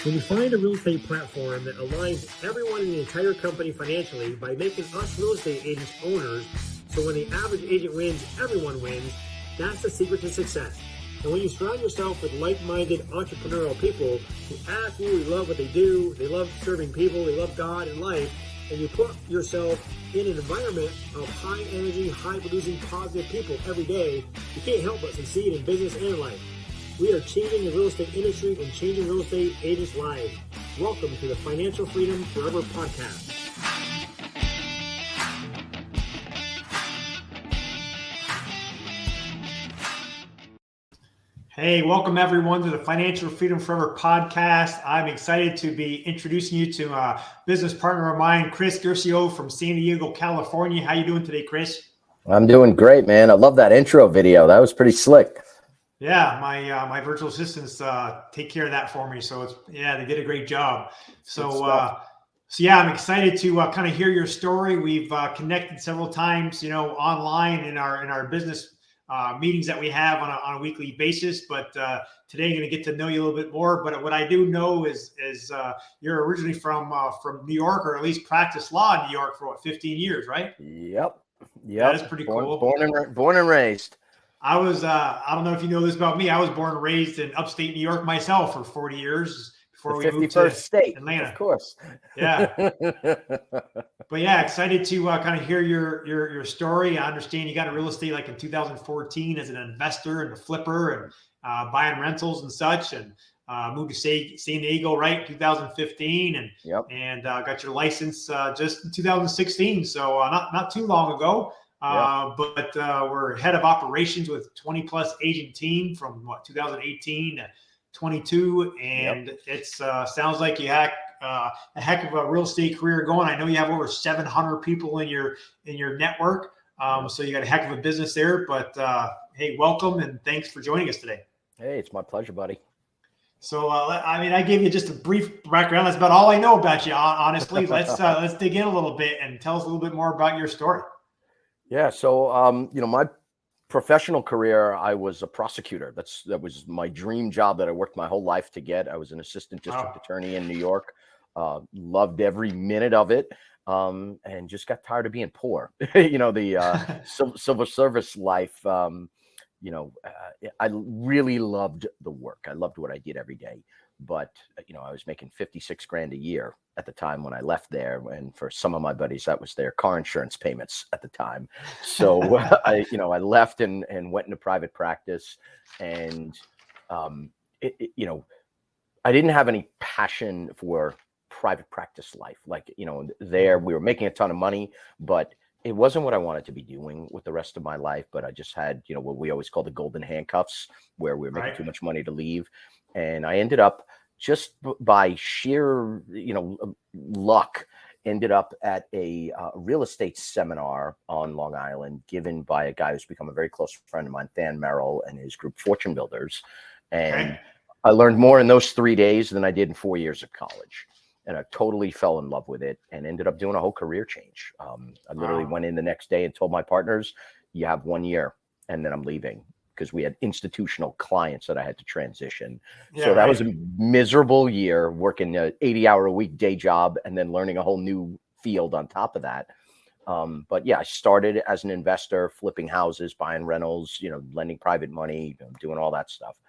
When you find a real estate platform that aligns everyone in the entire company financially by making us real estate agents owners, so when the average agent wins, everyone wins, that's the secret to success. And when you surround yourself with like-minded entrepreneurial people who absolutely love what they do, they love serving people, they love God and life, and you put yourself in an environment of high energy, high producing, positive people every day, you can't help but succeed in business and life. We are changing the real estate industry and changing real estate agents' lives. Welcome to the Financial Freedom Forever podcast. Hey, welcome everyone to the Financial Freedom Forever podcast. I'm excited to be introducing you to a business partner of mine, Chris Guercio from San Diego, California. How you doing today, Chris? I'm doing great, man. I love that intro video. That was pretty slick. Yeah, my virtual assistants take care of that for me. So they did a great job. So I'm excited to kind of hear your story. We've connected several times, online in our business meetings that we have on a weekly basis. But today I'm going to get to know you a little bit more. But what I do know is you're originally from New York, or at least practiced law in New York for 15 years, right? Yep. That is pretty cool. Born and raised. I don't know if you know this about me. I was born and raised in upstate New York myself for 40 years before we moved to state, Atlanta. Of course. Yeah. But yeah, excited to kind of hear your story. I understand you got into real estate like in 2014 as an investor and a flipper and buying rentals and such, and moved to San Diego, right, 2015, and got your license just in 2016. So not too long ago. But we're head of operations with 20 plus agent team from 2018 to 22. And it's sounds like you had a heck of a real estate career going. I know you have over 700 people in your network. So you got a heck of a business there, but hey, welcome. And thanks for joining us today. Hey, it's my pleasure, buddy. So, I gave you just a brief background. That's about all I know about you, honestly. Let's dig in a little bit and tell us a little bit more about your story. Yeah. So, my professional career, I was a prosecutor. That was my dream job that I worked my whole life to get. I was an assistant district attorney in New York. Loved every minute of it. And just got tired of being poor. The civil service life. I really loved the work. I loved what I did every day. But, I was making $56,000 a year at the time when I left there. And for some of my buddies, that was their car insurance payments at the time. So, I left and went into private practice. And, I didn't have any passion for private practice life. Like, there we were making a ton of money, but it wasn't what I wanted to be doing with the rest of my life. But I just had, what we always call the golden handcuffs, where we were making too much money to leave. And I ended up just by sheer, luck, ended up at a real estate seminar on Long Island given by a guy who's become a very close friend of mine, Than Merrill, and his group Fortune Builders. And I learned more in those 3 days than I did in 4 years of college. And I totally fell in love with it and ended up doing a whole career change. I literally went in the next day and told my partners, you have 1 year and then I'm leaving, because we had institutional clients that I had to transition. So that was a miserable year, working an 80-hour-a-week day job and then learning a whole new field on top of that. But yeah, I started as an investor, flipping houses, buying rentals, lending private money, doing all that stuff,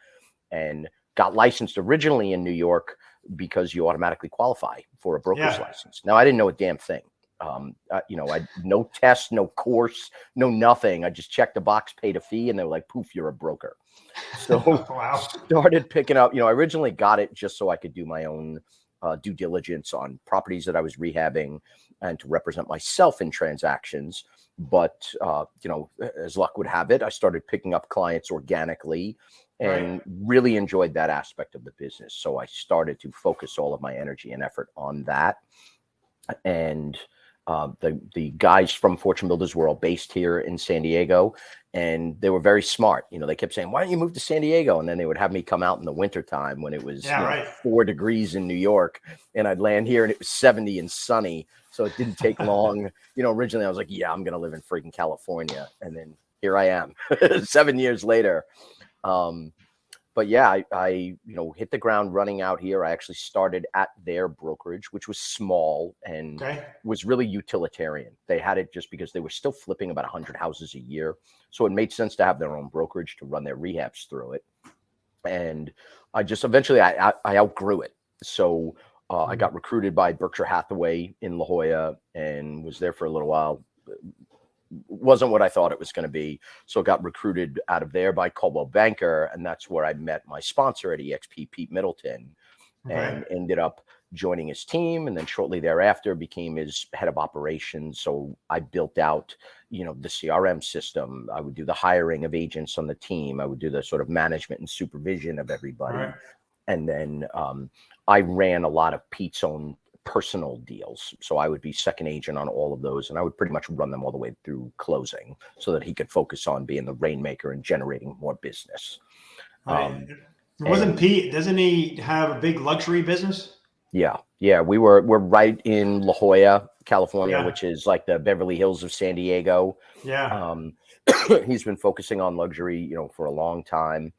and got licensed originally in New York because you automatically qualify for a broker's license. Now, I didn't know a damn thing. I no test, no course, no nothing. I just checked the box, paid a fee, and they were like, poof, you're a broker. So started picking up, I originally got it just so I could do my own due diligence on properties that I was rehabbing and to represent myself in transactions. But, as luck would have it, I started picking up clients organically and really enjoyed that aspect of the business. So I started to focus all of my energy and effort on that. And the guys from Fortune Builders were all based here in San Diego, and they were very smart. They kept saying, why don't you move to San Diego? And then they would have me come out in the wintertime when it was 4 degrees in New York, and I'd land here and it was 70 and sunny. So it didn't take long. Originally I was like, I'm going to live in freaking California. And then here I am 7 years later. but yeah, I hit the ground running out here. I actually started at their brokerage, which was small and was really utilitarian. They had it just because they were still flipping about 100 houses a year. So it made sense to have their own brokerage to run their rehabs through it. And I just eventually I outgrew it. So I got recruited by Berkshire Hathaway in La Jolla and was there for a little while. Wasn't what I thought it was going to be. So got recruited out of there by Coldwell Banker. And that's where I met my sponsor at EXP, Pete Middleton, and ended up joining his team. And then shortly thereafter became his head of operations. So I built out, the CRM system. I would do the hiring of agents on the team. I would do the sort of management and supervision of everybody. And then I ran a lot of Pete's own personal deals. So I would be second agent on all of those, and I would pretty much run them all the way through closing so that he could focus on being the rainmaker and generating more business. Doesn't he have a big luxury business? Yeah. We're right in La Jolla, California, which is like the Beverly Hills of San Diego. He's been focusing on luxury, for a long time.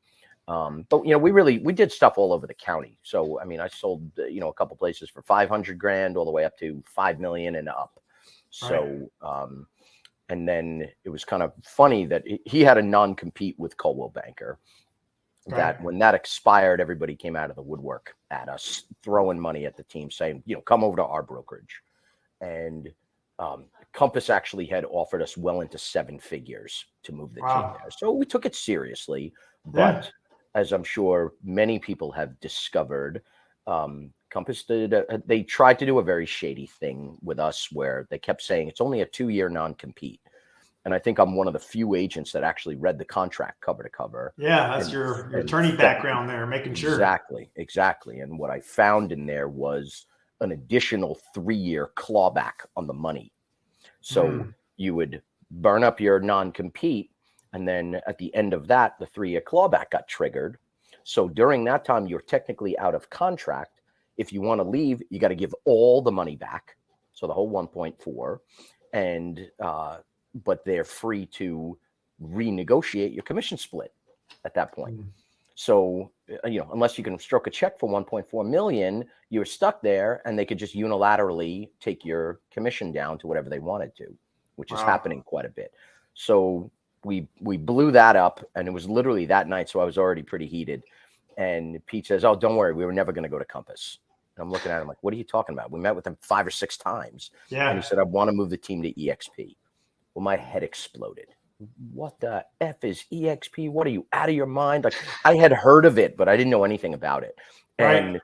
But we did stuff all over the county. So, I mean, I sold, a couple places for 500 grand all the way up to 5 million and up. So, and then it was kind of funny that he had a non-compete with Coldwell Banker that when that expired, everybody came out of the woodwork at us, throwing money at the team saying, come over to our brokerage. And, Compass actually had offered us well into 7 figures to move the team there. So we took it seriously, but as I'm sure many people have discovered, Compass they tried to do a very shady thing with us where they kept saying it's only a 2-year non-compete. And I think I'm one of the few agents that actually read the contract cover to cover. Yeah, that's your attorney background there, making sure. Exactly. And what I found in there was an additional 3-year clawback on the money. So you would burn up your non-compete, and then at the end of that, the 3-year clawback got triggered. So during that time, you're technically out of contract. If you want to leave, you got to give all the money back. So the whole 1.4, and but they're free to renegotiate your commission split at that point. So, unless you can stroke a check for 1.4 million, you're stuck there, and they could just unilaterally take your commission down to whatever they wanted to, which is happening quite a bit. So we blew that up, and it was literally that night. So I was already pretty heated. And Pete says, "Oh, don't worry. We were never going to go to Compass." And I'm looking at him like, "What are you talking about? We met with them 5 or 6 times." And he said, "I want to move the team to EXP." Well, my head exploded. What the F is EXP? What are you, out of your mind? Like, I had heard of it, but I didn't know anything about it. And,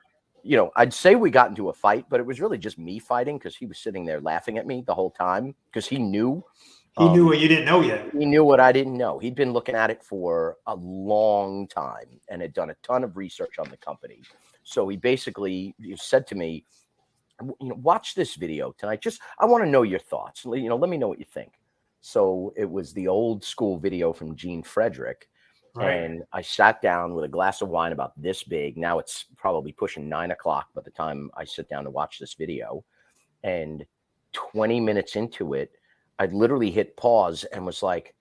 I'd say we got into a fight, but it was really just me fighting because he was sitting there laughing at me the whole time because he knew. He knew what you didn't know yet. He knew what I didn't know. He'd been looking at it for a long time and had done a ton of research on the company. So he basically said to me, watch this video tonight. I want to know your thoughts. Let me know what you think. So it was the old school video from Gene Frederick. And I sat down with a glass of wine about this big. Now it's probably pushing 9 o'clock by the time I sit down to watch this video. And 20 minutes into it, I literally hit pause and was like,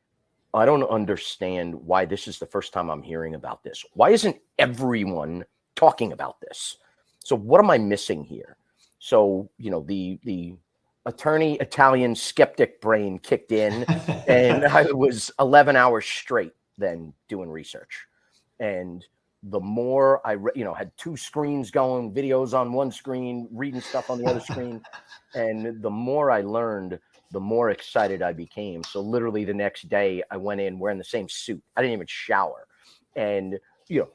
I don't understand why this is the first time I'm hearing about this. Why isn't everyone talking about this? So what am I missing here? So, the attorney Italian skeptic brain kicked in, and I was 11 hours straight then doing research. And the more I had 2 screens going, videos on one screen, reading stuff on the other screen. And the more I learned, the more excited I became. So literally the next day I went in wearing the same suit. I didn't even shower, and,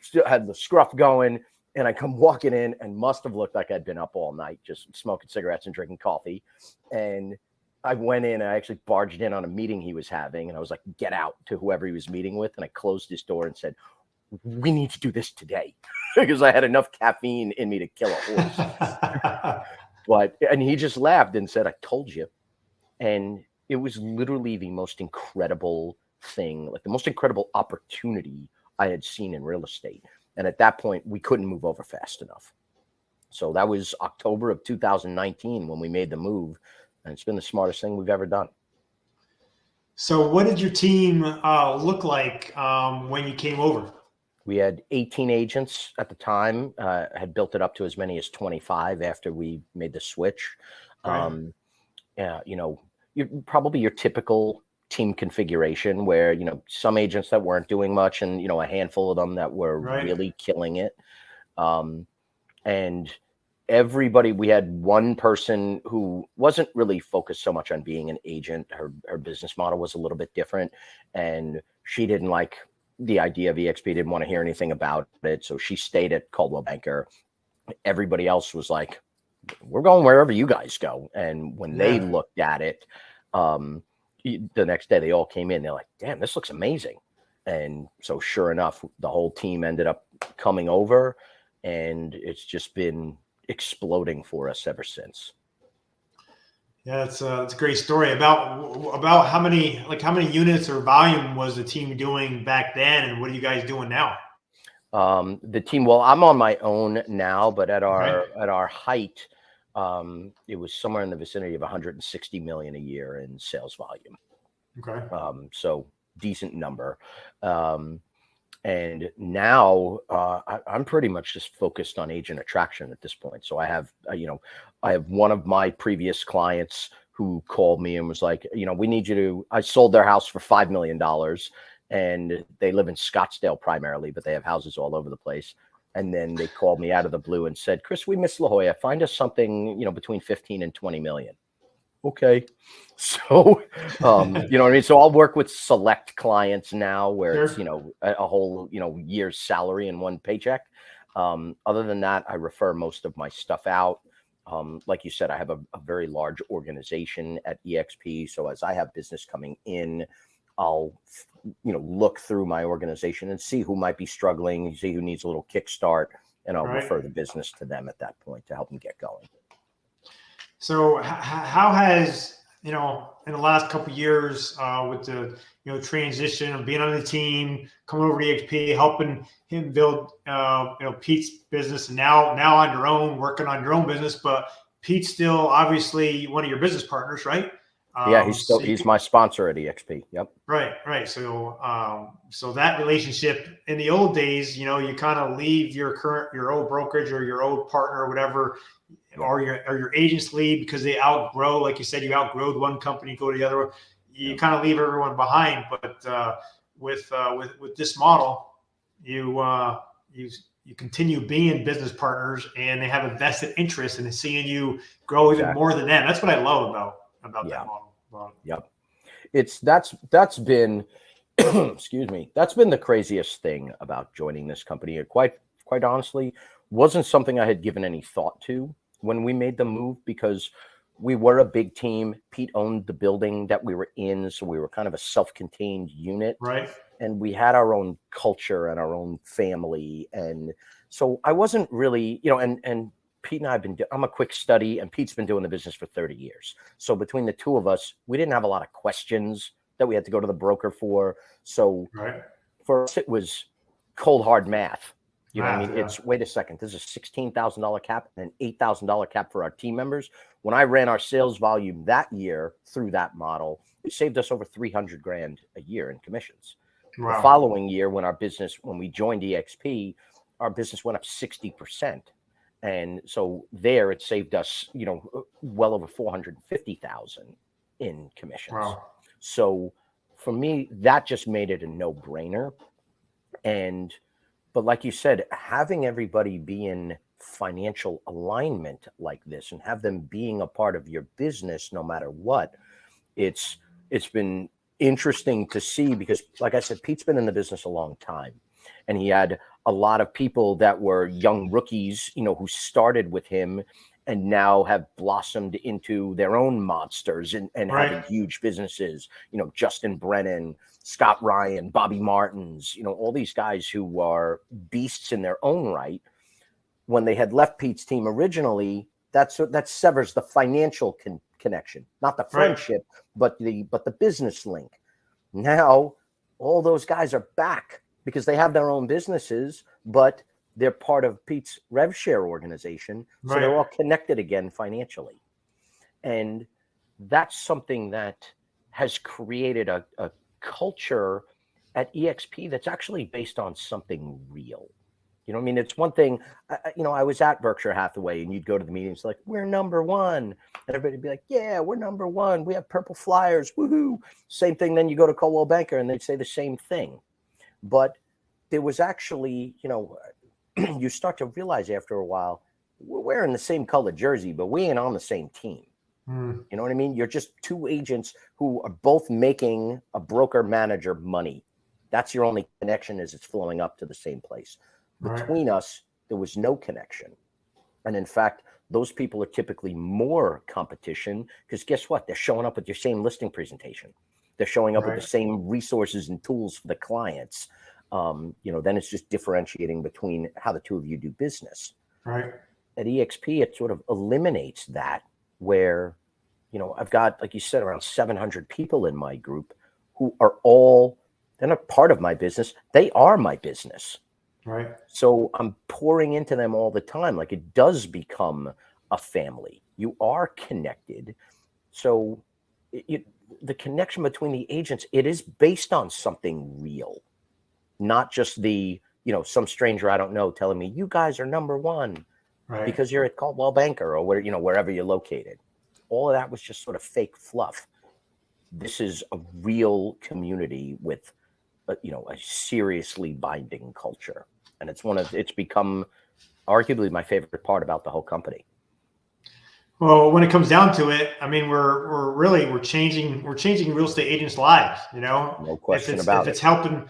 still had the scruff going. And I come walking in and must have looked like I'd been up all night, just smoking cigarettes and drinking coffee. And I went in, I actually barged in on a meeting he was having, and I was like, get out, to whoever he was meeting with. And I closed his door and said, we need to do this today, because I had enough caffeine in me to kill a horse. And he just laughed and said, I told you. And it was literally the most incredible thing, like the most incredible opportunity I had seen in real estate. And at that point, we couldn't move over fast enough. So that was October of 2019 when we made the move. And it's been the smartest thing we've ever done. So what did your team look like when you came over? We had 18 agents at the time, had built it up to as many as 25 after we made the switch. Right. Yeah, probably your typical team configuration where, some agents that weren't doing much and, a handful of them that were Right. really killing it. And everybody, we had one person who wasn't really focused so much on being an agent. Her business model was a little bit different, and she didn't like the idea of EXP, didn't want to hear anything about it. So she stayed at Coldwell Banker. Everybody else was like, we're going wherever you guys go. And when they Yeah. looked at it, the next day they all came in, they're like, damn, this looks amazing. And so sure enough, the whole team ended up coming over, and it's just been exploding for us ever since. Yeah, it's a great story about how many units or volume was the team doing back then, and what are you guys doing now? The team, well, I'm on my own now, but at Okay. our height, it was somewhere in the vicinity of 160 million a year in sales volume. Okay. So decent number. And now I'm pretty much just focused on agent attraction at this point. So I have, I have one of my previous clients who called me and was like, we need you to, I sold their house for $5 million, and they live in Scottsdale primarily, but they have houses all over the place. And then they called me out of the blue and said, Chris, we miss La Jolla. Find us something, between 15 and 20 million. Okay. So, you know what I mean? So I'll work with select clients now where Sure. it's, a whole, year's salary in one paycheck. Other than that, I refer most of my stuff out. Like you said, I have a very large organization at EXP. So as I have business coming in, I'll, look through my organization and see who might be struggling, see who needs a little kickstart, and I'll Right. refer the business to them at that point to help them get going. So how has, in the last couple of years, with the, transition of being on the team, coming over to EXP, helping him build, Pete's business, and now on your own, working on your own business, but Pete's still obviously one of your business partners, right? Yeah, So he's my sponsor at EXP. Yep. right. So that relationship in the old days, you kind of leave your old brokerage or your old partner or whatever, Yep. or your agents leave because they outgrow, like you said, you outgrowed one company, go to the other. You kind of leave everyone behind. But with this model, you continue being business partners, and they have a vested interest in seeing you grow even more than them. That's what I love about that model. Yep. That's been excuse me, that's been the craziest thing about joining this company. It quite honestly wasn't something I had given any thought to when we made the move, because we were a big team. Pete owned the building that we were in, so we were kind of a self-contained unit. Right. And we had our own culture and our own family. And so I wasn't really, and Pete and I I'm a quick study, and Pete's been doing the business for 30 years. So between the two of us, we didn't have a lot of questions that we had to go to the broker for. So for us, it was cold, hard math. You know what I mean? Yeah. It's, wait a second, there's a $16,000 cap and an $8,000 cap for our team members. When I ran our sales volume that year through that model, it saved us over 300 grand a year in commissions. Wow. The following year, when we joined EXP, our business went up 60%. And so there it saved us, well over 450,000 in commissions. Wow. So for me, that just made it a no-brainer. But like you said, having everybody be in financial alignment like this and have them being a part of your business no matter what, it's been interesting to see, because like I said, Pete's been in the business a long time, and he had a lot of people that were young rookies, who started with him and now have blossomed into their own monsters and having huge businesses, Justin Brennan, Scott Ryan, Bobby Martins, all these guys who are beasts in their own right. When they had left Pete's team originally, that severs the financial connection, not the friendship, but the business link. Now all those guys are back because they have their own businesses, but they're part of Pete's rev share organization. So they're all connected again financially. And that's something that has created a culture at EXP that's actually based on something real. You know what I mean? It's one thing, I was at Berkshire Hathaway and you'd go to the meetings like, we're number one. And everybody'd be like, yeah, we're number one. We have purple flyers. Woohoo. Same thing. Then you go to Coldwell Banker and they'd say the same thing. But there was actually, you start to realize after a while, we're wearing the same colored jersey, but we ain't on the same team. You know what I mean? You're just two agents who are both making a broker manager money. That's your only connection, is it's flowing up to the same place. Between us, there was no connection. And in fact, those people are typically more competition because guess what? They're showing up with your same listing presentation. They're showing up with the same resources and tools for the clients. Then it's just differentiating between how the two of you do business. Right. At EXP, it sort of eliminates that, where, I've got, like you said, around 700 people in my group who are all, they're not part of my business. They are my business. Right. So I'm pouring into them all the time. Like, it does become a family. You are connected. So the connection between the agents, it is based on something real, not just some stranger I don't know telling me you guys are number one because you're at Coldwell Banker or wherever you're located. All of that was just sort of fake fluff. This is a real community with a seriously binding culture. And it's become arguably my favorite part about the whole company. Well, when it comes down to it, I mean, we're changing real estate agents' lives. No question about it. If it's helping,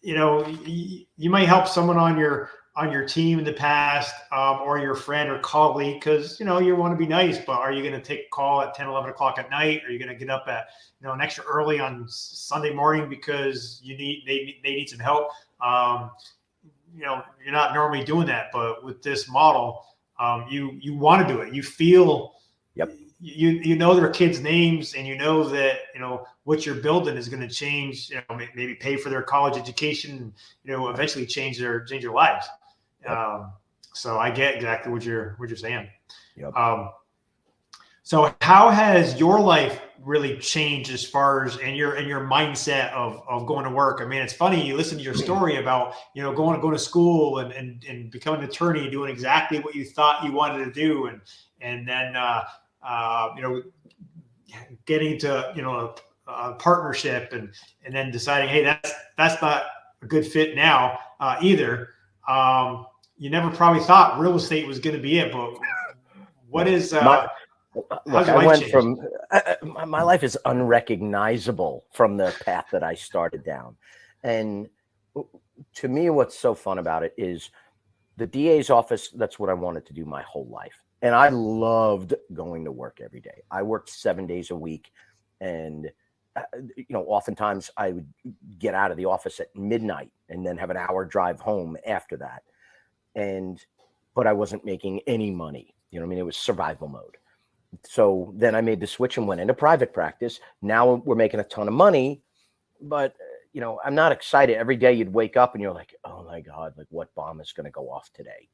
you might help someone on your team in the past, or your friend or colleague, because you want to be nice. But are you going to take a call at 10, 11 o'clock at night? Are you going to get up at an extra early on Sunday morning because they need some help? You're not normally doing that, but with this model, you want to do it. You feel, you know their kids' names, and that what you're building is going to change. Maybe pay for their college education. Eventually change their lives. So I get exactly what you're saying. Yep. So how has your life really changed as far as and your mindset of going to work? I mean, it's funny, you listen to your story about going to school and becoming an attorney, doing exactly what you thought you wanted to do, and then getting into a partnership and then deciding, hey, that's not a good fit now either. You never probably thought real estate was going to be it, but what is Look, I went from my life is unrecognizable from the path that I started down. And to me, what's so fun about it is the DA's office. That's what I wanted to do my whole life. And I loved going to work every day. I worked 7 days a week. And, oftentimes I would get out of the office at midnight and then have an hour drive home after that. But I wasn't making any money. It was survival mode. So then I made the switch and went into private practice. Now we're making a ton of money, but I'm not excited. Every day you'd wake up and you're like, oh my God, like what bomb is going to go off today?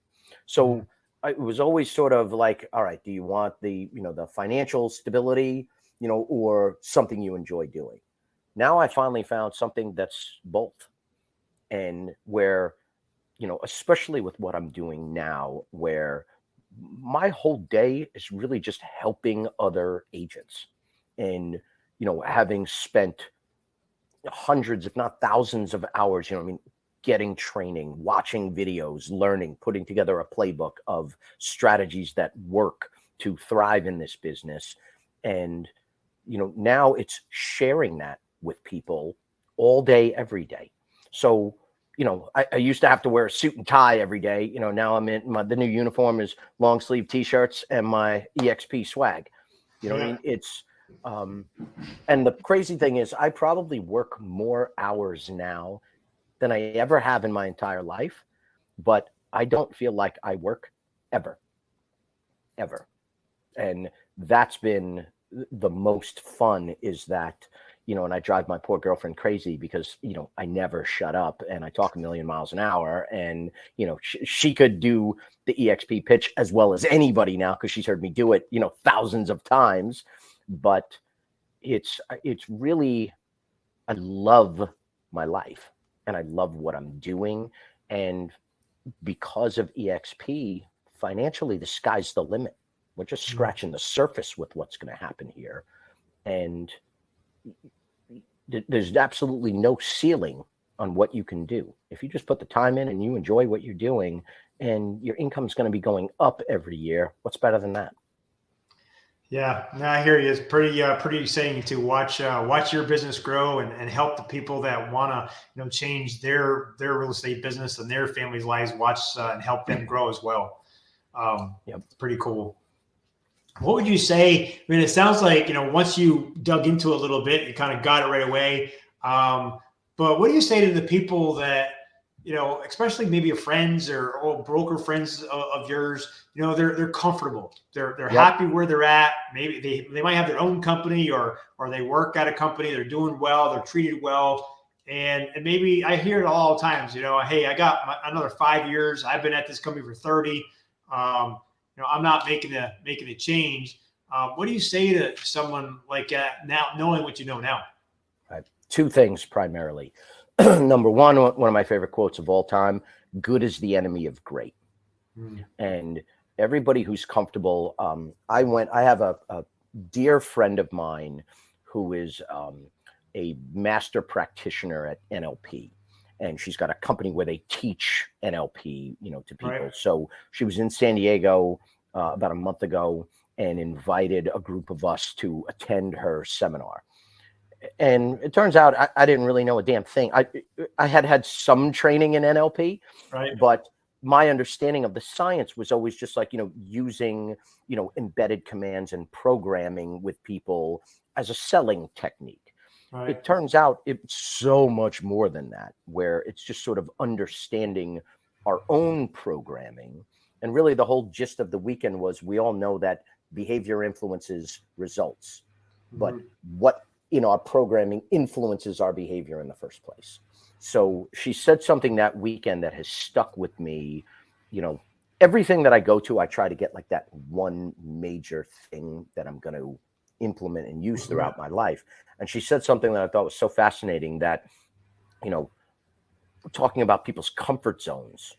So it was always sort of like, all right, do you want the financial stability, or something you enjoy doing? Now I finally found something that's both, and where, especially with what I'm doing now, where my whole day is really just helping other agents. And, having spent hundreds, if not thousands of hours, getting training, watching videos, learning, putting together a playbook of strategies that work to thrive in this business. And, now it's sharing that with people all day, every day. So, I used to have to wear a suit and tie every day. Now I'm in the new uniform is long sleeve t-shirts and my EXP swag. What I mean? It's, and the crazy thing is I probably work more hours now than I ever have in my entire life, but I don't feel like I work ever. And that's been the most fun, is that, and I drive my poor girlfriend crazy because, I never shut up and I talk a million miles an hour, and, she could do the EXP pitch as well as anybody now, because she's heard me do it, thousands of times. But it's really, I love my life and I love what I'm doing. And because of EXP, financially, the sky's the limit. We're just scratching the surface with what's going to happen here. And there's absolutely no ceiling on what you can do. If you just put the time in and you enjoy what you're doing and your income is going to be going up every year, what's better than that? Yeah, no, I hear you. It's pretty exciting to watch your business grow and help the people that want to change their real estate business and their family's lives. Watch and help them grow as well. It's pretty cool. What would you say? I mean, it sounds like once you dug into it a little bit, you kind of got it right away. But what do you say to the people that especially maybe your friends or old broker friends of yours? They're comfortable. They're happy where they're at. Maybe they might have their own company or they work at a company. They're doing well. They're treated well. And maybe I hear it all the times. Hey, I got another 5 years. I've been at this company for 30. I'm not making a change. What do you say to someone like that now, knowing what you know now? Right. Two things primarily. Number one of my favorite quotes of all time: "Good is the enemy of great." And everybody who's comfortable. I have a dear friend of mine who is a master practitioner at NLP. And she's got a company where they teach NLP, to people. Right. So she was in San Diego about a month ago and invited a group of us to attend her seminar. And it turns out I didn't really know a damn thing. I had some training in NLP, right, but my understanding of the science was always just like, using, embedded commands and programming with people as a selling technique. Right. It turns out it's so much more than that, where it's just sort of understanding our own programming. And really the whole gist of the weekend was, we all know that behavior influences results, but what in our programming influences our behavior in the first place. So she said something that weekend that has stuck with me. Everything that I go to, I try to get like that one major thing that I'm going to implement and use throughout my life. And she said something that I thought was so fascinating, that, we're talking about people's comfort zones.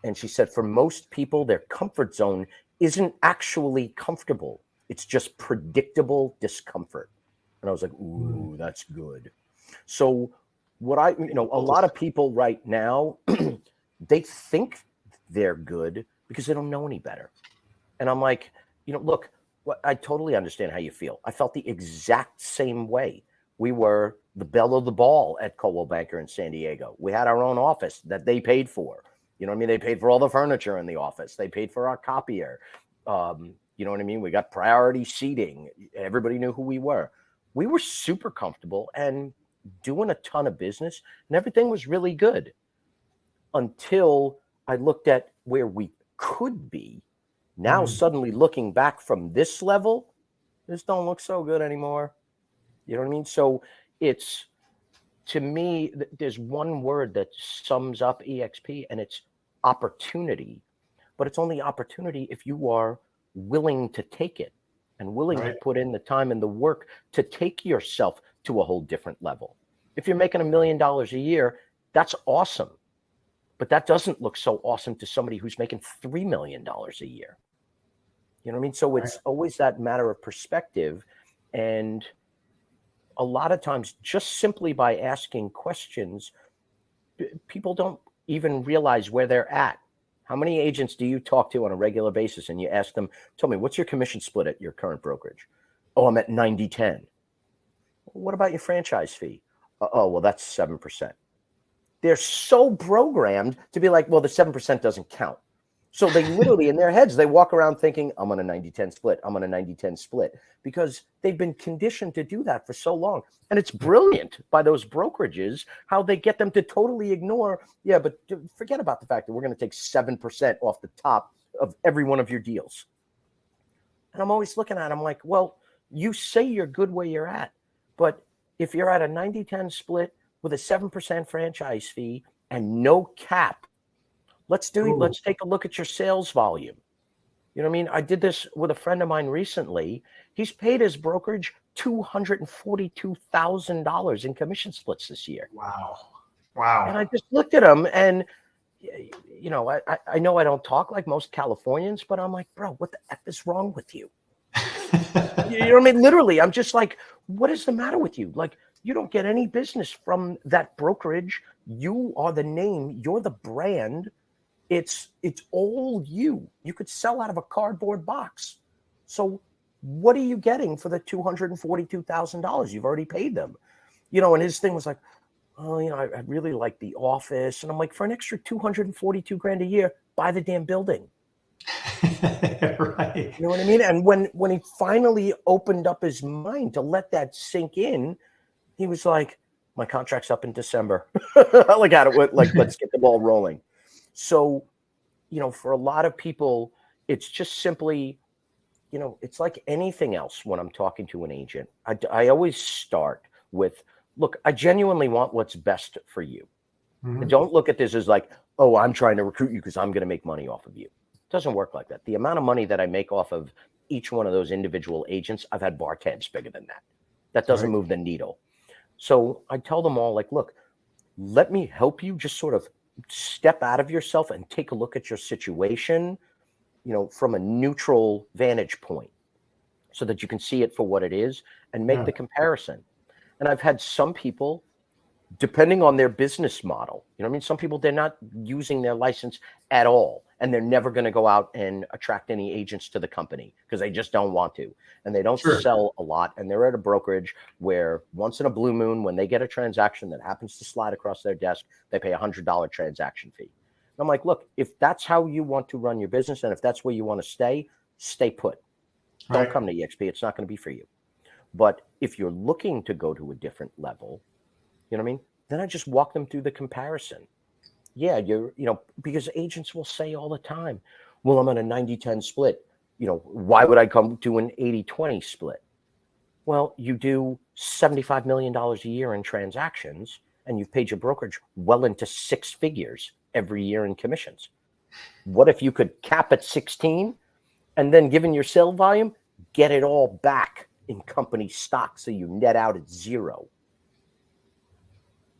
And she said, for most people, their comfort zone isn't actually comfortable. It's just predictable discomfort. And I was like, ooh, that's good. So what a lot of people right now, they think they're good because they don't know any better. And I'm like, look, I totally understand how you feel. I felt the exact same way. We were the belle of the ball at Coldwell Banker in San Diego. We had our own office that they paid for. They paid for all the furniture in the office. They paid for our copier. We got priority seating. Everybody knew who we were. We were super comfortable and doing a ton of business, and everything was really good until I looked at where we could be. Now, suddenly looking back from this level, this don't look so good anymore. You know what I mean? So it's, to me, there's one word that sums up EXP, and it's opportunity. But it's only opportunity if you are willing to take it and willing to put in the time and the work to take yourself to a whole different level. If you're making $1 million a year, that's awesome. But that doesn't look so awesome to somebody who's making $3 million a year. You know what I mean? So it's always that matter of perspective. And a lot of times, just simply by asking questions, people don't even realize where they're at. How many agents do you talk to on a regular basis and you ask them, tell me, what's your commission split at your current brokerage? Oh, I'm at 90-10. What about your franchise fee? Oh, well, that's 7%. They're so programmed to be like, well, the 7% doesn't count. So they literally, in their heads, they walk around thinking, I'm on a 90-10 split. I'm on a 90-10 split, because they've been conditioned to do that for so long. And it's brilliant by those brokerages, how they get them to totally ignore, but forget about the fact that we're going to take 7% off the top of every one of your deals. And I'm always looking at them like, well, you say you're good where you're at, but if you're at a 90-10 split with a 7% franchise fee and no cap, let's take a look at your sales volume. You know what I mean? I did this with a friend of mine recently. He's paid his brokerage $242,000 in commission splits this year. Wow. Wow. And I just looked at him and, you know, I know I don't talk like most Californians, but I'm like, bro, what the F is wrong with you? You know what I mean? Literally, I'm just like, what is the matter with you? Like, you don't get any business from that brokerage. You are the name. You're the brand. It's all you. You could sell out of a cardboard box. So what are you getting for the $242,000 you've already paid them? You know, and his thing was like, oh, you know, I really like the office. And I'm like, for an extra 242 grand a year, buy the damn building. Right. You know what I mean? And when he finally opened up his mind to let that sink in, he was like, my contract's up in December. Like, let's get the ball rolling. So, you know, for a lot of people, it's just simply, you know, it's like anything else when I'm talking to an agent. I always start with, look, I genuinely want what's best for you. Mhm. Don't look at this as like, oh, I'm trying to recruit you because I'm going to make money off of you. It doesn't work like that. The amount of money that I make off of each one of those individual agents, I've had bar tabs bigger than that. That doesn't move the needle. So I tell them all, like, look, let me help you just sort of step out of yourself and take a look at your situation, you know, from a neutral vantage point so that you can see it for what it is and make the comparison. And I've had some people, depending on their business model, you know what I mean? Some people, they're not using their license at all, and they're never going to go out and attract any agents to the company because they just don't want to. And they don't sell a lot. And they're at a brokerage where once in a blue moon, when they get a transaction that happens to slide across their desk, they pay $100 transaction fee. And I'm like, look, if that's how you want to run your business and if that's where you want to stay put. Don't come to EXP. It's not going to be for you. But if you're looking to go to a different level, you know what I mean? Then I just walk them through the comparison. Yeah, you know, because agents will say all the time, well, I'm on a 90-10 split. You know, why would I come to an 80-20 split? Well, you do $75 million a year in transactions, and you've paid your brokerage well into six figures every year in commissions. What if you could cap at 16 and then, given your sale volume, get it all back in company stock so you net out at zero?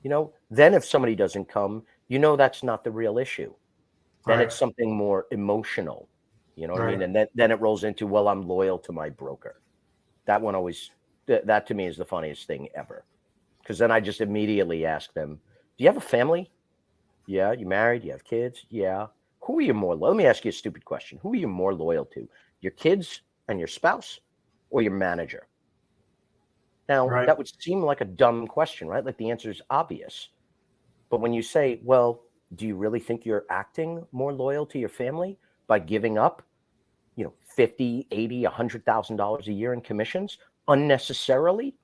You know, then if somebody doesn't come, you know, that's not the real issue. Then it's something more emotional, you know what I mean? And then it rolls into, well, I'm loyal to my broker. That one always, that to me is the funniest thing ever. Because then I just immediately ask them, do you have a family? Yeah. You married? You have kids? Yeah. Who are you more loyal? Let me ask you a stupid question. Who are you more loyal to? Your kids and your spouse or your manager? Now, that would seem like a dumb question, right? Like the answer is obvious. But when you say, well, do you really think you're acting more loyal to your family by giving up, you know, $50, $80, $100,000 a year in commissions unnecessarily?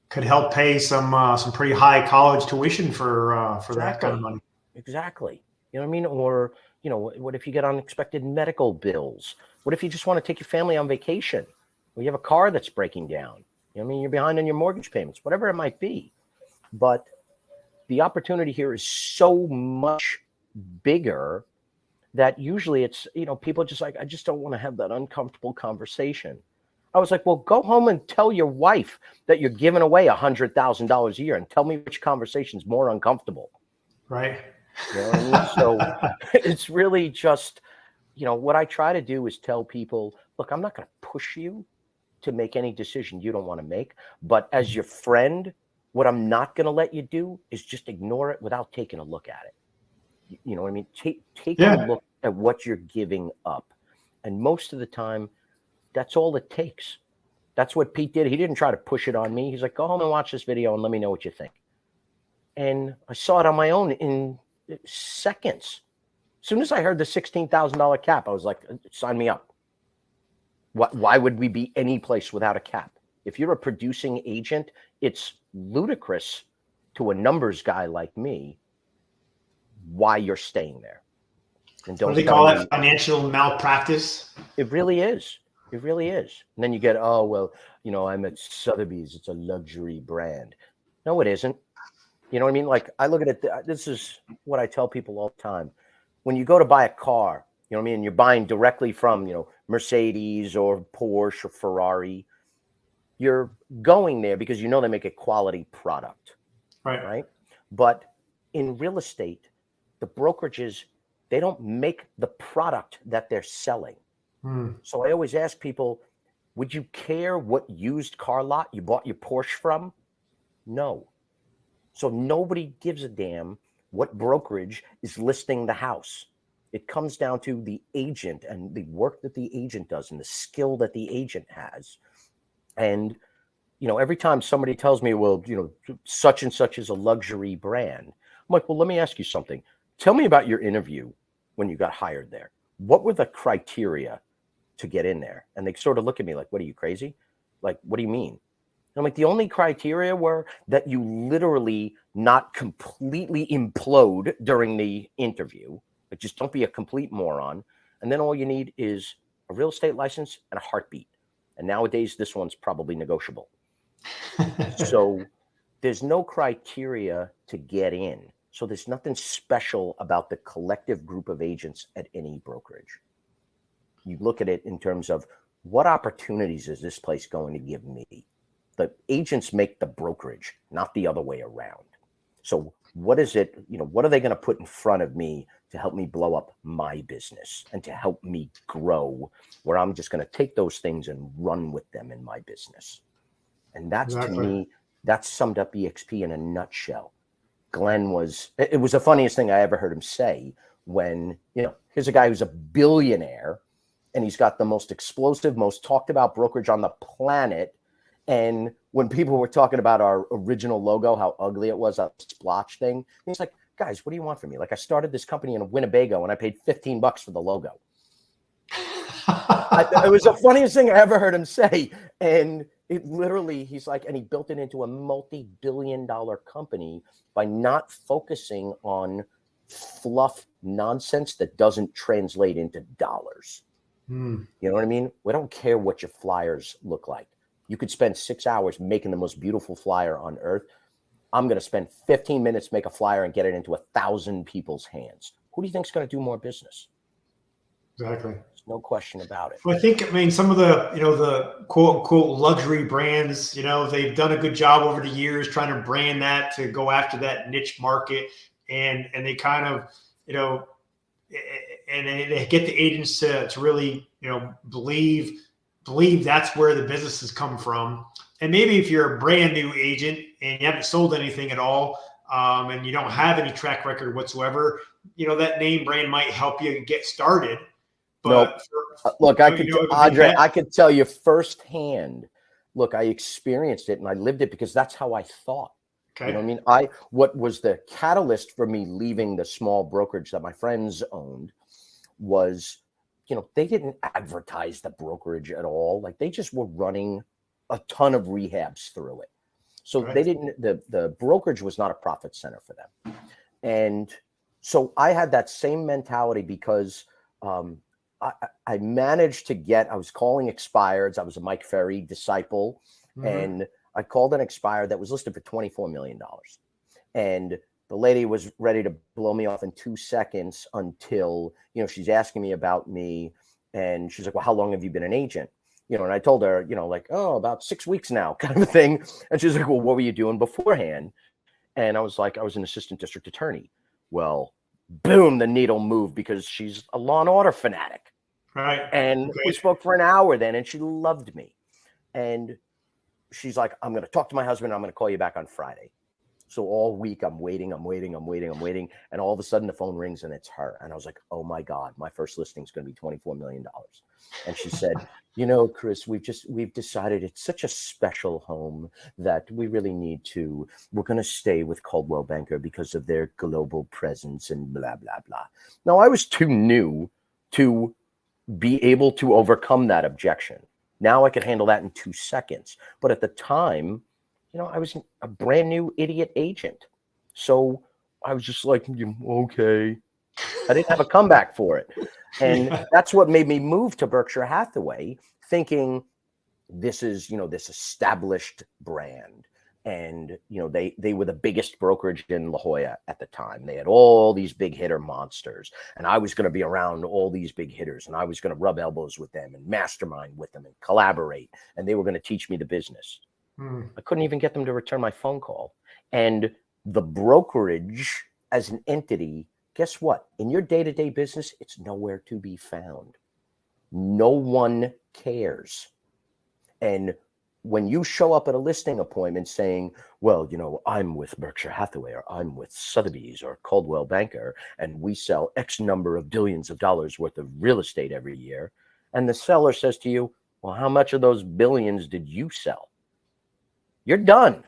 Could help pay some pretty high college tuition for that kind of money. Exactly. You know what I mean? Or, you know, what if you get unexpected medical bills? What if you just want to take your family on vacation? Or you have a car that's breaking down? You know what I mean? You're behind on your mortgage payments, whatever it might be. But the opportunity here is so much bigger that usually it's, you know, people just like, I just don't want to have that uncomfortable conversation. I was like, well, go home and tell your wife that you're giving away $100,000 a year and tell me which conversation's more uncomfortable. Right. You know what I mean? So it's really just, you know, what I try to do is tell people, look, I'm not going to push you to make any decision you don't want to make. But as your friend, what I'm not going to let you do is just ignore it without taking a look at it. You know what I mean? Take a look at what you're giving up. And most of the time, that's all it takes. That's what Pete did. He didn't try to push it on me. He's like, go home and watch this video and let me know what you think. And I saw it on my own in seconds. As soon as I heard the $16,000 cap, I was like, sign me up. Why would we be any place without a cap? If you're a producing agent, it's ludicrous to a numbers guy like me why you're staying there. And don't what do they call that? Financial malpractice? It really is. It really is. And then you get, oh, well, you know, I'm at Sotheby's. It's a luxury brand. No, it isn't. You know what I mean? Like, I look at it. This is what I tell people all the time. When you go to buy a car, you know what I mean? And you're buying directly from, you know, Mercedes or Porsche or Ferrari. You're going there because you know they make a quality product. Right? But in real estate, the brokerages, they don't make the product that they're selling. So I always ask people, would you care what used car lot you bought your Porsche from? No. So nobody gives a damn what brokerage is listing the house. It comes down to the agent and the work that the agent does and the skill that the agent has. And, every time somebody tells me, well, such and such is a luxury brand, I'm like, well, let me ask you something. Tell me about your interview when you got hired there. What were the criteria to get in there? And they sort of look at me like, what are you, crazy? Like, what do you mean? I'm like, the only criteria were that you literally not completely implode during the interview, but just don't be a complete moron. And then all you need is a real estate license and a heartbeat. And nowadays, this one's probably negotiable. So there's no criteria to get in. So there's nothing special about the collective group of agents at any brokerage. You look at it in terms of what opportunities is this place going to give me? The agents make the brokerage, not the other way around. So what is it, what are they going to put in front of me to help me blow up my business and to help me grow, where I'm just going to take those things and run with them in my business? And that's to me, that summed up EXP in a nutshell. Glenn it was the funniest thing I ever heard him say when, here's a guy who's a billionaire and he's got the most explosive, most talked about brokerage on the planet. And when people were talking about our original logo, how ugly it was, that splotch thing, he's like, guys, what do you want from me? Like, I started this company in Winnebago and I paid $15 for the logo. It was the funniest thing I ever heard him say. And it literally, he's like, and he built it into a multi-billion-dollar company by not focusing on fluff nonsense that doesn't translate into dollars. You know what I mean? We don't care what your flyers look like. You could spend 6 hours making the most beautiful flyer on earth. I'm going to spend 15 minutes, make a flyer and get it into 1,000 people's hands. Who do you think is going to do more business? Exactly. There's no question about it. Well, I mean, some of the, the quote unquote luxury brands, they've done a good job over the years trying to brand that to go after that niche market. And they kind of, and they get the agents to really, believe that's where the business has come from. And maybe if you're a brand new agent and you haven't sold anything at all, and you don't have any track record whatsoever, that name brand might help you get started. But look, Andre, I could tell you firsthand. Look, I experienced it and I lived it because that's how I thought. Okay. You know what I mean? What was the catalyst for me leaving the small brokerage that my friends owned was, they didn't advertise the brokerage at all. Like, they just were running a ton of rehabs through it. So they didn't, the brokerage was not a profit center for them. And so I had that same mentality because I managed to I was calling expireds. I was a Mike Ferry disciple. And I called an expired that was listed for $24 million. And the lady was ready to blow me off in 2 seconds until, she's asking me about me. And she's like, well, how long have you been an agent? And I told her, about 6 weeks now, kind of a thing. And she's like, well, what were you doing beforehand? And I was like, I was an assistant district attorney. Well, boom, the needle moved because she's a Law and Order fanatic. Right. And we spoke for an hour then, and she loved me. And she's like, I'm going to talk to my husband. I'm going to call you back on Friday. So all week I'm waiting. And all of a sudden the phone rings and it's her. And I was like, oh my God, my first listing is going to be $24 million. And she said, Chris, we've decided it's such a special home that we really we're going to stay with Coldwell Banker because of their global presence and blah, blah, blah. Now, I was too new to be able to overcome that objection. Now I could handle that in 2 seconds. But at the time, I was a brand new idiot agent. So I was just like, okay. I didn't have a comeback for it. And that's what made me move to Berkshire Hathaway, thinking this is, this established brand. And, they were the biggest brokerage in La Jolla at the time. They had all these big hitter monsters. And I was going to be around all these big hitters. And I was going to rub elbows with them and mastermind with them and collaborate. And they were going to teach me the business. I couldn't even get them to return my phone call. And The brokerage as an entity, guess what? In your day-to-day business, it's nowhere to be found. No one cares. And when you show up at a listing appointment saying, well, you know, I'm with Berkshire Hathaway, or I'm with Sotheby's or Coldwell Banker, and we sell X number of billions of dollars worth of real estate every year. And the seller says to you, well, how much of those billions did you sell? You're done.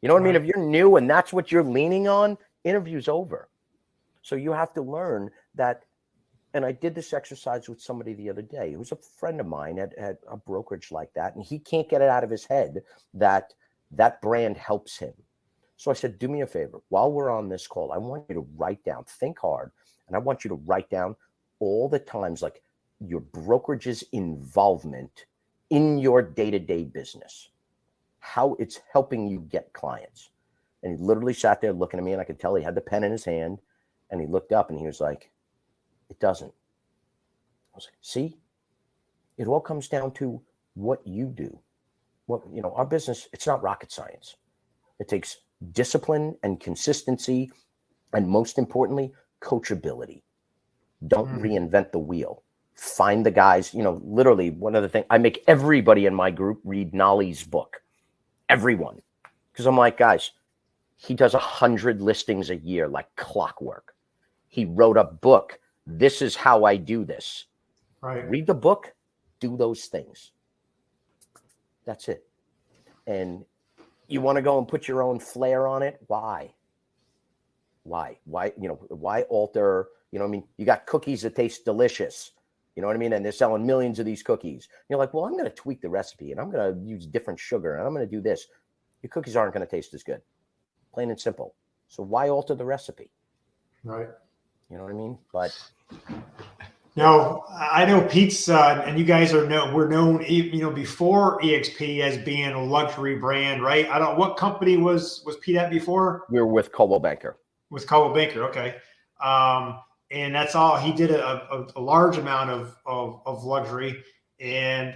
You know what I mean? If you're new and that's what you're leaning on, interview's over. So you have to learn that. And I did this exercise with somebody the other day who's a friend of mine at a brokerage like that. And he can't get it out of his head that that brand helps him. So I said, do me a favor. While we're on this call, I want you to write down, think hard, and I want you to write down all the times, like your brokerage's involvement in your day-to-day business, how it's helping you get clients. And he literally sat there looking at me, and I could tell he had the pen in his hand, and he looked up and he was like, it doesn't. I was like, see, it all comes down to what you do. What, you know, our business, it's not rocket science. It takes discipline and consistency, and most importantly, coachability. Don't reinvent the wheel. Find the guys, you know, literally one of the things, I make everybody in my group read Nolly's book. Everyone. Because I'm like, guys, he does 100 listings a year like clockwork. He wrote a book. This is how I do this. Right. Read the book, do those things. That's it. And you want to go and put your own flair on it? Why? Why, you know, why alter, you know what I mean? You got cookies that taste delicious, you know what I mean? And they're selling millions of these cookies. You're like, well, I'm going to tweak the recipe and I'm going to use different sugar and I'm going to do this. Your cookies aren't going to taste as good. Plain and simple. So why alter the recipe? Right. You know what I mean? But now I know Pete's and you guys are we're known, you know, before EXP as being a luxury brand, right? I don't, what company was Pete at before? we were with Coldwell Banker. With Coldwell Banker. Okay. And that's all he did, a large amount of luxury. And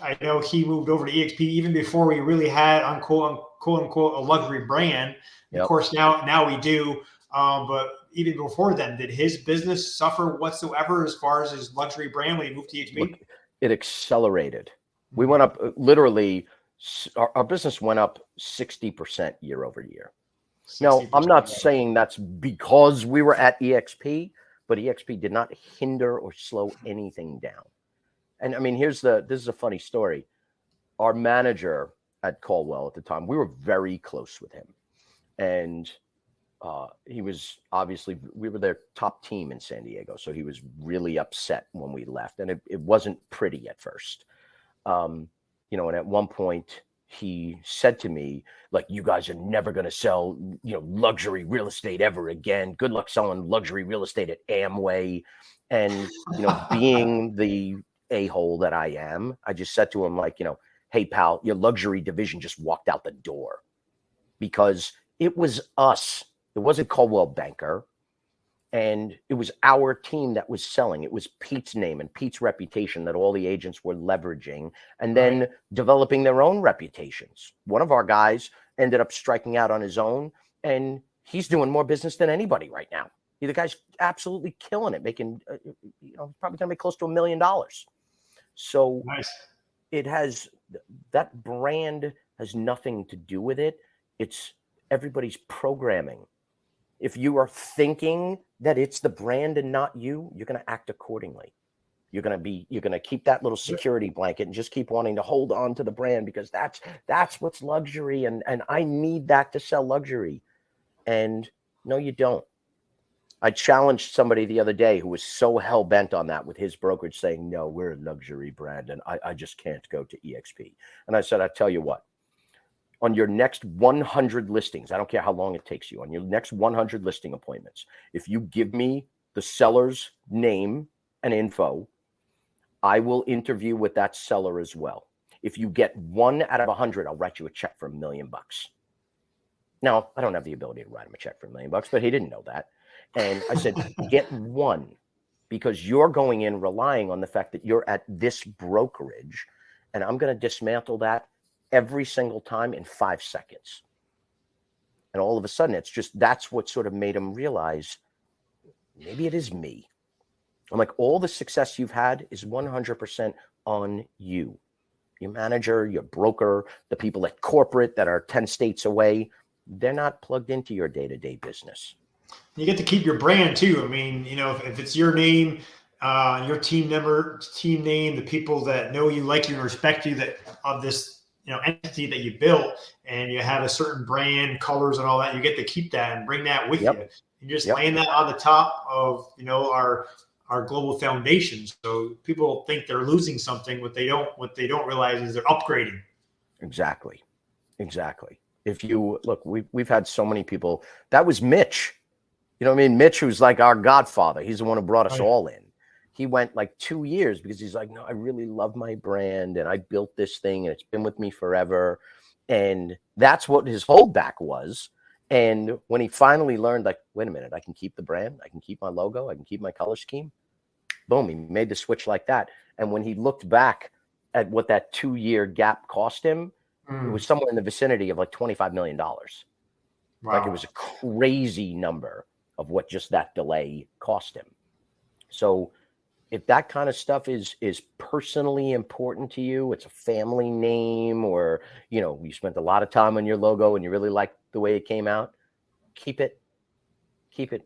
I know he moved over to EXP even before we really had quote unquote a luxury brand. Yep. Of course, now we do. But even before then, did his business suffer whatsoever as far as his luxury brand when he moved to EXP? Look, it accelerated. We went up literally. Our business went up 60% year over year. Now, I'm not saying that's because we were at EXP, but EXP did not hinder or slow anything down. And I mean, this is a funny story. Our manager at Coldwell at the time, we were very close with him. And he was obviously, we were their top team in San Diego. So he was really upset when we left. And it wasn't pretty at first. You know, and at one point he said to me, like, you guys are never going to sell, you know, luxury real estate ever again. Good luck selling luxury real estate at Amway. And, you know, being the a-hole that I am, I just said to him, like, you know, hey, pal, your luxury division just walked out the door because it was us. It wasn't Coldwell Banker. And it was our team that was selling. It was Pete's name and Pete's reputation that all the agents were leveraging and then developing their own reputations. One of our guys ended up striking out on his own, and he's doing more business than anybody right now. The guy's absolutely killing it, making, you know, probably going to make close to $1 million. So nice. It has, that brand has nothing to do with it. It's everybody's programming. If you are thinking that it's the brand and not you, you're going to act accordingly. You're going to keep that little security blanket and just keep wanting to hold on to the brand because that's what's luxury. And I need that to sell luxury. And no, you don't. I challenged somebody the other day who was so hell bent on that with his brokerage saying, no, we're a luxury brand and I just can't go to EXP. And I said, I tell you what. On your next 100 listings, I don't care how long it takes you, on your next 100 listing appointments, if you give me the seller's name and info, I will interview with that seller as well. If you get 1 out of 100, I'll write you a check for $1 million. Now, I don't have the ability to write him a check for $1 million, but he didn't know that. And I said, get 1, because you're going in relying on the fact that you're at this brokerage, and I'm going to dismantle that every single time in 5 seconds. And all of a sudden, it's just, that's what sort of made him realize maybe it is me. I'm like, all the success you've had is 100% on you. Your manager, your broker, the people at corporate that are 10 states away, they're not plugged into your day-to-day business. You get to keep your brand too. I mean, you know, if it's your name, your team name, the people that know you, like you, and respect you, that of this, you know, entity that you built, and you have a certain brand, colors, and all that, you get to keep that and bring that with you. And just laying that on the top of, you know, our global foundation. So people think they're losing something. What they don't realize is they're upgrading. Exactly. If you look, we've had so many people. That was Mitch. You know what I mean? Mitch, who's like our godfather. He's the one who brought us all in. He went like 2 years because he's like, no, I really love my brand and I built this thing and it's been with me forever. And that's what his holdback was. And when he finally learned, like, wait a minute, I can keep the brand, I can keep my logo, I can keep my color scheme. Boom, he made the switch like that. And when he looked back at what that 2-year gap cost him, it was somewhere in the vicinity of like $25 million. Wow. Like, it was a crazy number of what just that delay cost him. So if that kind of stuff is personally important to you, it's a family name, or, you know, you spent a lot of time on your logo and you really like the way it came out, keep it.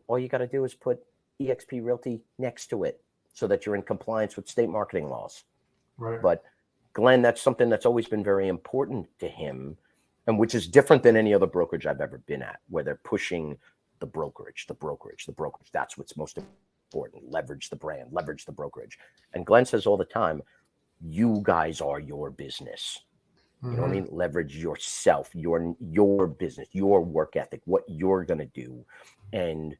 All you got to do is put eXp Realty next to it so that you're in compliance with state marketing laws. Right. But Glenn, that's something that's always been very important to him, and which is different than any other brokerage I've ever been at, where they're pushing the brokerage. That's what's most important. Leverage the brand, leverage the brokerage. And Glenn says all the time, you guys are your business. You know what I mean? Leverage yourself, your business, your work ethic, what you're going to do. And,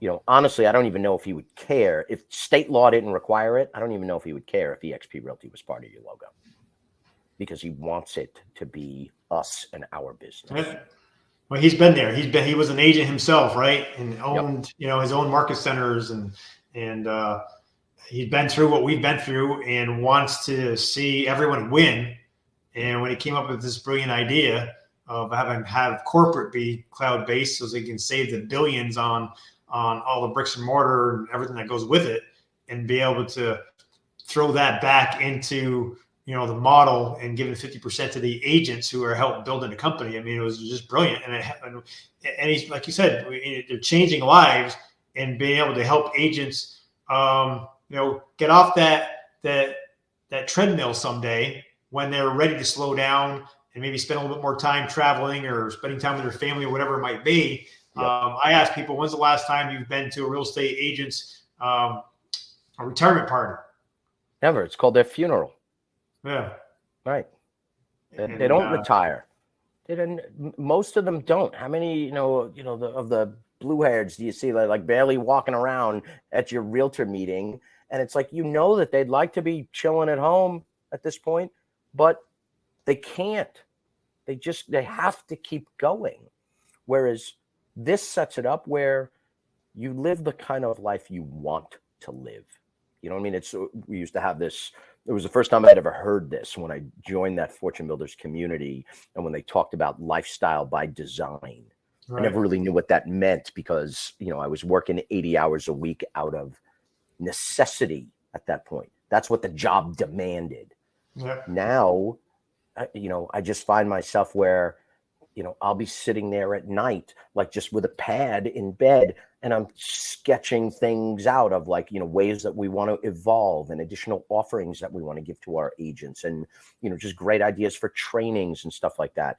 you know, honestly, I don't even know if he would care if state law didn't require it. I don't even know if he would care if eXp Realty was part of your logo, because he wants it to be us and our business. Well, he's been there. He was an agent himself, right? And owned, you know, his own market centers, and he's been through what we've been through and wants to see everyone win. And when he came up with this brilliant idea of have corporate be cloud-based so they can save the billions on all the bricks and mortar and everything that goes with it, and be able to throw that back into, you know, the model and giving 50% to the agents who are helping building the company. I mean, it was just brilliant. And he's, like you said, they're changing lives and being able to help agents, you know, get off that treadmill someday when they're ready to slow down and maybe spend a little bit more time traveling or spending time with their family or whatever it might be. I ask people, when's the last time you've been to a real estate agent's a retirement party? Never. It's called their funeral. Yeah. Right. They don't retire. They didn't. Most of them don't. How many, of the blue-hairs do you see like barely walking around at your realtor meeting? And it's like, that they'd like to be chilling at home at this point, but they can't. They have to keep going. Whereas this sets it up where you live the kind of life you want to live. You know what I mean? We used to have this. It was the first time I'd ever heard this when I joined that Fortune Builders community, and when they talked about lifestyle by design. Right. I never really knew what that meant because, I was working 80 hours a week out of necessity at that point. That's what the job demanded. Yep. Now, I just find myself where, I'll be sitting there at night, like just with a pad in bed, and I'm sketching things out of ways that we want to evolve and additional offerings that we want to give to our agents, and, just great ideas for trainings and stuff like that.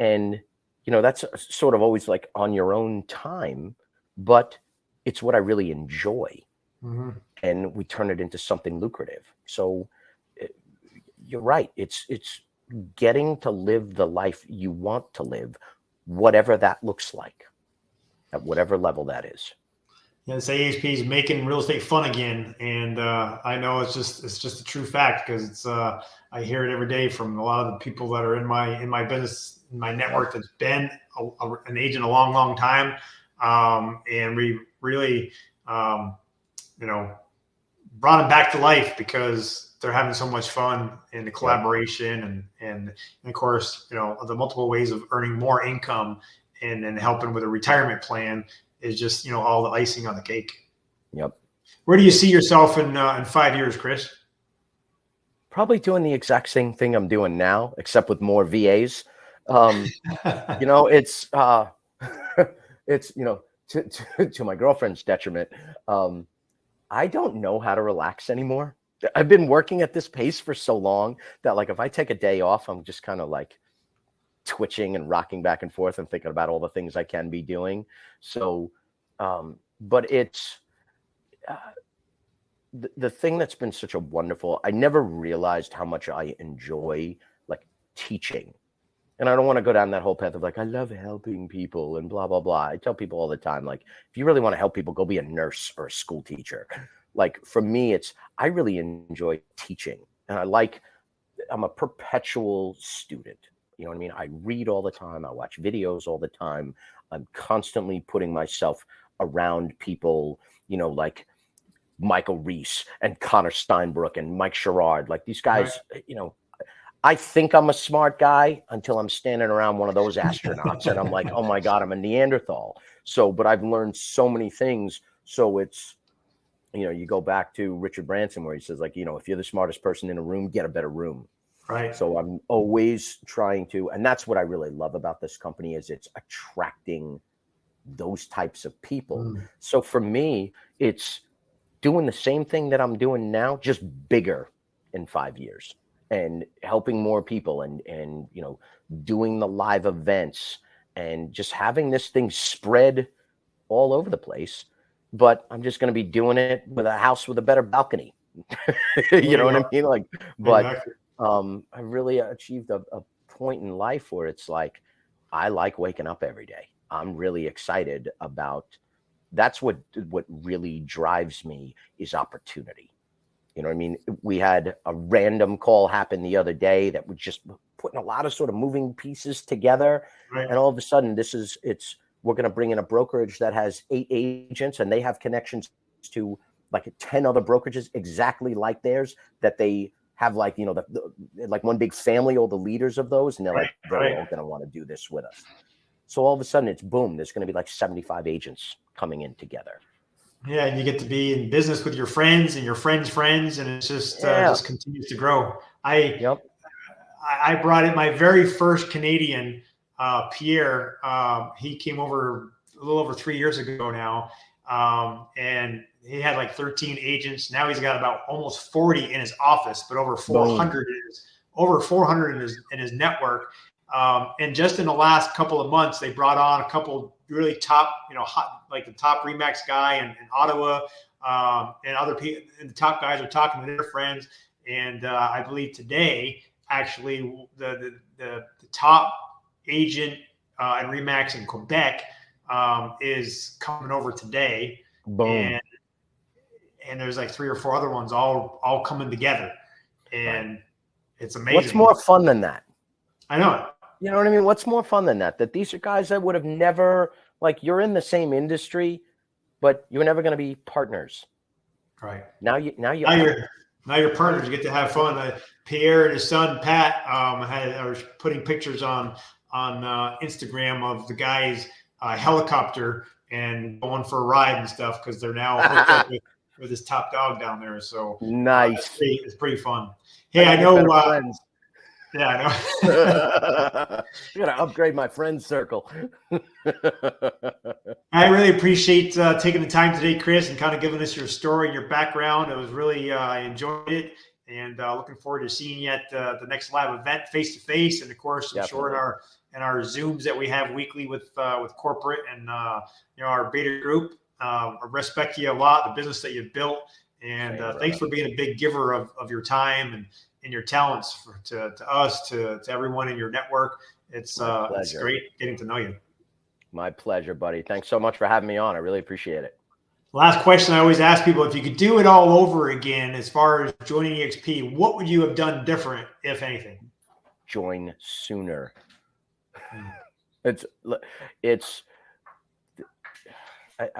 And, that's sort of always like on your own time, but it's what I really enjoy. Mm-hmm. And we turn it into something lucrative. So you're right. It's getting to live the life you want to live, whatever that looks like, at whatever level that is. Yeah, this ASP is making real estate fun again, and I know it's just a true fact because it's I hear it every day from a lot of the people that are in my business, in my network, that's been an agent a long time, and we really brought them back to life because they're having so much fun in the collaboration and of course, the multiple ways of earning more income and helping with a retirement plan is just, all the icing on the cake. Yep. Where do you see yourself in 5 years, Chris? Probably doing the exact same thing I'm doing now, except with more VAs. It's it's to my girlfriend's detriment. I don't know how to relax anymore. I've been working at this pace for so long that, like, if I take a day off, I'm just kind of like twitching and rocking back and forth and thinking about all the things I can be doing. So, but it's the thing that's been such a wonderful, I never realized how much I enjoy like teaching. And I don't want to go down that whole path of like, I love helping people and blah, blah, blah. I tell people all the time, like, if you really want to help people, go be a nurse or a school teacher. Like, for me, I really enjoy teaching. And I'm a perpetual student. You know what I mean? I read all the time. I watch videos all the time. I'm constantly putting myself around people, like Michael Reese and Connor Steinbrook and Mike Sherrard. Like, these guys, right. I think I'm a smart guy until I'm standing around one of those astronauts and I'm like, oh my God, I'm a Neanderthal. So, but I've learned so many things. So it's, you go back to Richard Branson where he says, like, if you're the smartest person in a room, get a better room. Right. So I'm always trying to, and that's what I really love about this company is it's attracting those types of people. So for me, it's doing the same thing that I'm doing now, just bigger in 5 years. And helping more people and doing the live events and just having this thing spread all over the place. But I'm just going to be doing it with a house with a better balcony. You know what I mean? Like, but Exactly. I really achieved a point in life where it's like, I like waking up every day. I'm really excited about, that's what really drives me is opportunity. You know what I mean? We had a random call happen the other day that was just putting a lot of sort of moving pieces together. Right. And all of a sudden we're going to bring in a brokerage that has 8 agents and they have connections to like 10 other brokerages exactly like theirs that they have, like, like one big family, all the leaders of those. And they're like, they're all going to want to do this with us. So all of a sudden it's boom, there's going to be like 75 agents coming in together. Yeah, and you get to be in business with your friends and your friends' friends, and it just continues to grow. I brought in my very first Canadian, Pierre. He came over a little over 3 years ago now, and he had like 13 agents. Now he's got about almost 40 in his office, but over 400 in his network. And just in the last couple of months, they brought on a couple really top, hot, like the top Remax guy in Ottawa, and other people. And the top guys are talking to their friends. And I believe today, actually, the top agent in Remax in Quebec is coming over today. Boom. And there's like 3 or 4 other ones all coming together, and it's amazing. What's more fun than that? I know it. You know what I mean? What's more fun than that? That these are guys that would have never, like, you're in the same industry, but you're never going to be partners. Right. Now you're partners. You get to have fun. Pierre and his son Pat are putting pictures on Instagram of the guy's helicopter and going for a ride and stuff because they're now hooked up with this top dog down there. So nice. It's pretty fun. Hey, I know. Friends. Yeah, I know. I gotta upgrade my friend circle. I really appreciate taking the time today, Chris, and kind of giving us your story and your background. It was really, I enjoyed it, and looking forward to seeing you at the next live event, face to face, and of course, I'm sure in our Zooms that we have weekly with corporate and our beta group. I respect you a lot, the business that you've built, and thanks for being a big giver of your time and your talents to us, to everyone in your network. It's great getting to know you. My pleasure, buddy. Thanks so much for having me on. I really appreciate it. Last question I always ask people, if you could do it all over again, as far as joining EXP, what would you have done different, if anything? Join sooner. I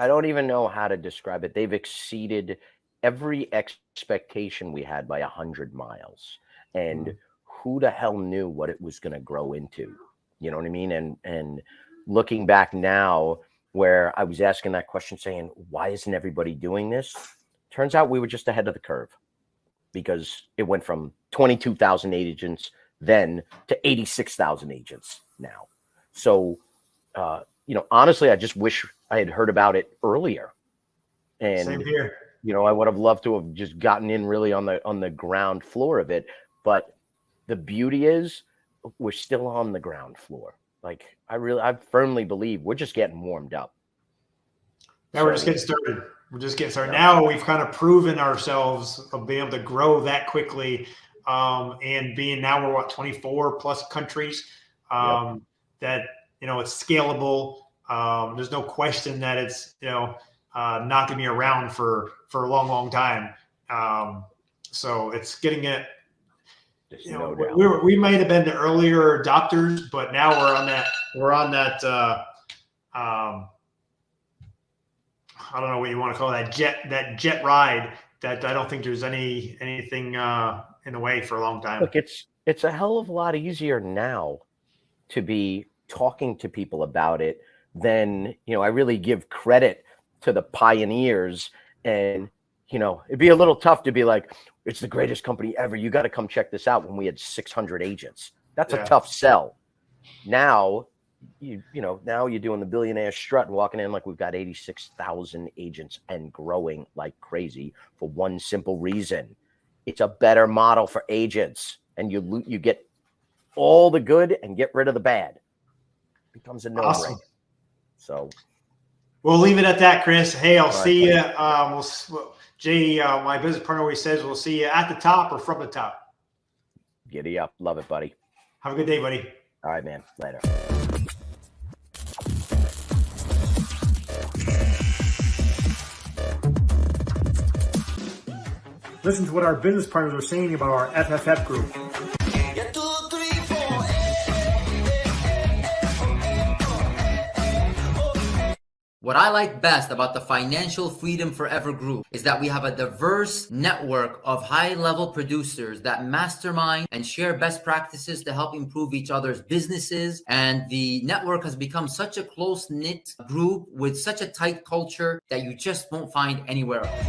don't even know how to describe it. They've exceeded every expectation we had by 100 miles. And who the hell knew what it was going to grow into? You know what I mean? And looking back now, where I was asking that question saying, why isn't everybody doing this? Turns out we were just ahead of the curve, because it went from 22,000 agents then to 86,000 agents now. So, honestly, I just wish I had heard about it earlier. And same here. I would have loved to have just gotten in really on the ground floor of it. But the beauty is we're still on the ground floor. Like, I firmly believe we're just getting warmed up. Now we're just getting started. Now we've kind of proven ourselves of being able to grow that quickly. And now we're 24 plus countries, that, it's scalable. There's no question that it's, not going to be around for a long, long time. So it's getting it, we might have been the earlier adopters, but now we're on that, I don't know what you want to call that jet ride that I don't think there's anything in the way for a long time. Look, it's a hell of a lot easier now to be talking to people about it than, I really give credit to the pioneers. And, it'd be a little tough to be like, it's the greatest company ever, you got to come check this out, when we had 600 agents. That's a tough sell. Now, now you're doing the billionaire strut and walking in like we've got 86,000 agents and growing like crazy for one simple reason. It's a better model for agents, and you get all the good and get rid of the bad. It becomes a no-brainer. Awesome. So we'll leave it at that, Chris. Hey, I'll see you. Jay, my business partner always says we'll see you at the top or from the top. Giddy up. Love it, buddy. Have a good day, buddy. All right, man. Later. Listen to what our business partners are saying about our FFF group. What I like best about the Financial Freedom Forever group is that we have a diverse network of high-level producers that mastermind and share best practices to help improve each other's businesses. And the network has become such a close-knit group with such a tight culture that you just won't find anywhere else.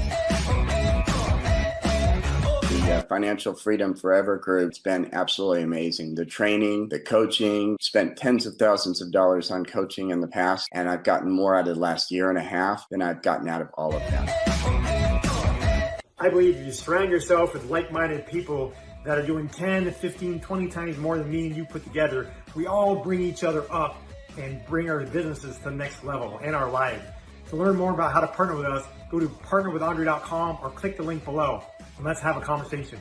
The Financial Freedom Forever group's been absolutely amazing. The training, the coaching, spent tens of thousands of dollars on coaching in the past, and I've gotten more out of the last year and a half than I've gotten out of all of that. I believe if you surround yourself with like-minded people that are doing 10, 15, 20 times more than me and you put together, we all bring each other up and bring our businesses to the next level and our lives. To learn more about how to partner with us, go to partnerwithandre.com or click the link below. And let's have a conversation.